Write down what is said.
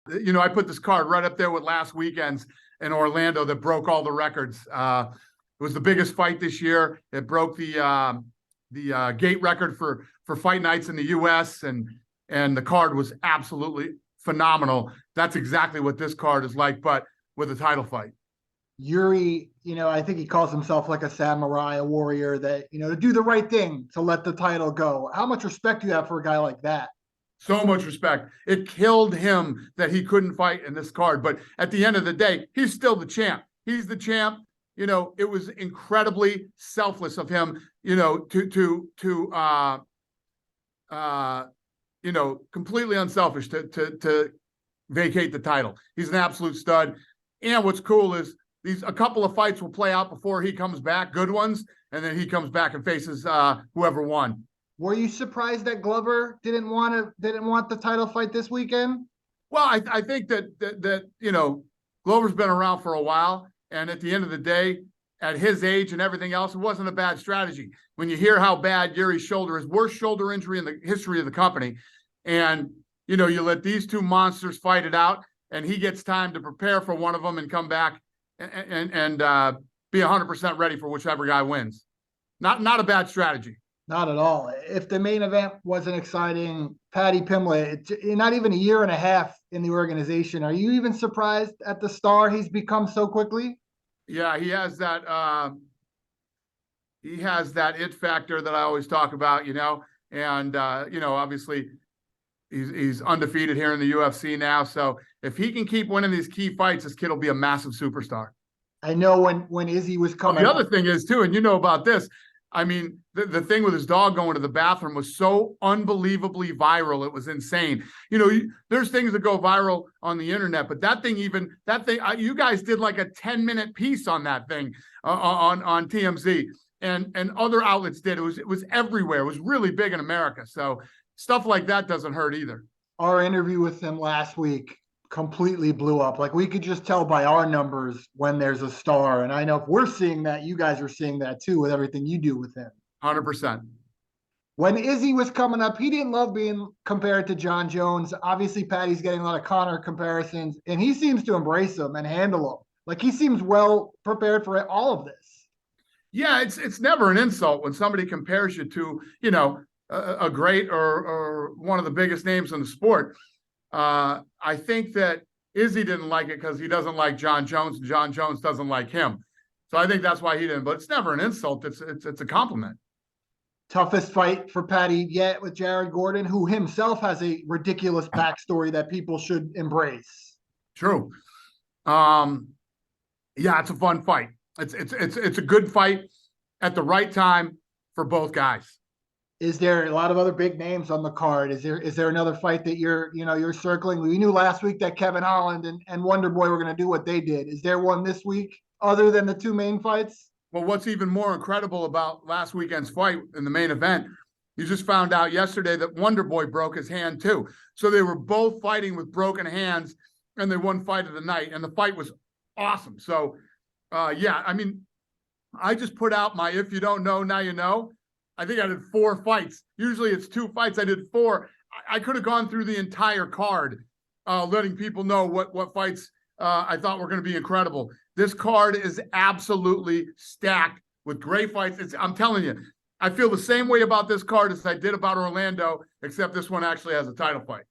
You know, I put this card right up there with last weekend's in Orlando that broke all the records. It was the biggest fight this year. It broke the gate record for fight nights in the U.S. and the card was absolutely phenomenal. That's exactly what this card is like, but with a title fight. Yuri, you know, I think he calls himself like a samurai, a warrior that, you know, to do the right thing, to let the title go. How much respect do you have for a guy like that? So much respect. It killed him that he couldn't fight in this card. But at the end of the day, he's still the champ. He's the champ. You know, it was incredibly selfless of him, you know, you know, completely unselfish to vacate the title. He's an absolute stud. And what's cool is a couple of fights will play out before he comes back, good ones, and then he comes back and faces whoever won. Were you surprised that Glover didn't want the title fight this weekend? Well, I think that you know, Glover's been around for a while, and at the end of the day, at his age and everything else, it wasn't a bad strategy. When you hear how bad Yuri's shoulder is, worst shoulder injury in the history of the company, and you know, you let these two monsters fight it out, and he gets time to prepare for one of them and come back and be 100% ready for whichever guy wins. Not a bad strategy. Not at all. If the main event wasn't exciting, Paddy Pimblett, not even a year and a half in the organization. Are you even surprised at the star he's become so quickly? Yeah, he has that it factor that I always talk about, you know, and you know, obviously he's undefeated here in the UFC now. So if he can keep winning these key fights, this kid will be a massive superstar. I know when Izzy was coming. The other thing is too, and you know about this, I mean, the thing with his dog going to the bathroom was so unbelievably viral. It was insane. You know, there's things that go viral on the internet, but that thing, you guys did like a 10-minute piece on that thing on TMZ, and other outlets did. It was everywhere. It was really big in America. So stuff like that doesn't hurt either. Our interview with him last week completely blew up. Like, we could just tell by our numbers when there's a star. And I know if we're seeing that, you guys are seeing that too with everything you do with him. 100%. When Izzy was coming up, he didn't love being compared to John Jones. Obviously, Paddy's getting a lot of Conor comparisons, and he seems to embrace them and handle them. Like, he seems well prepared for all of this. Yeah, it's never an insult when somebody compares you to, you know, a great or one of the biggest names in the sport. I think that Izzy didn't like it because he doesn't like John Jones, and John Jones doesn't like him. So I think that's why he didn't. But it's never an insult. It's a compliment. Toughest fight for Paddy yet with Jared Gordon, who himself has a ridiculous backstory that people should embrace. True. Yeah, it's a fun fight. It's a good fight at the right time for both guys. Is there a lot of other big names on the card? Is there another fight that you're circling? We knew last week that Kevin Holland and Wonder Boy were going to do what they did. Is there one this week other than the two main fights? Well, what's even more incredible about last weekend's fight in the main event, you just found out yesterday that Wonder Boy broke his hand too. So they were both fighting with broken hands, and they won fight of the night, and the fight was awesome. So, yeah, I mean, I just put out my "if you don't know, now you know." I think I did 4 fights. Usually it's 2 fights. I did 4. I could have gone through the entire card, letting people know what fights I thought were going to be incredible. This card is absolutely stacked with great fights. I'm telling you, I feel the same way about this card as I did about Orlando, except this one actually has a title fight.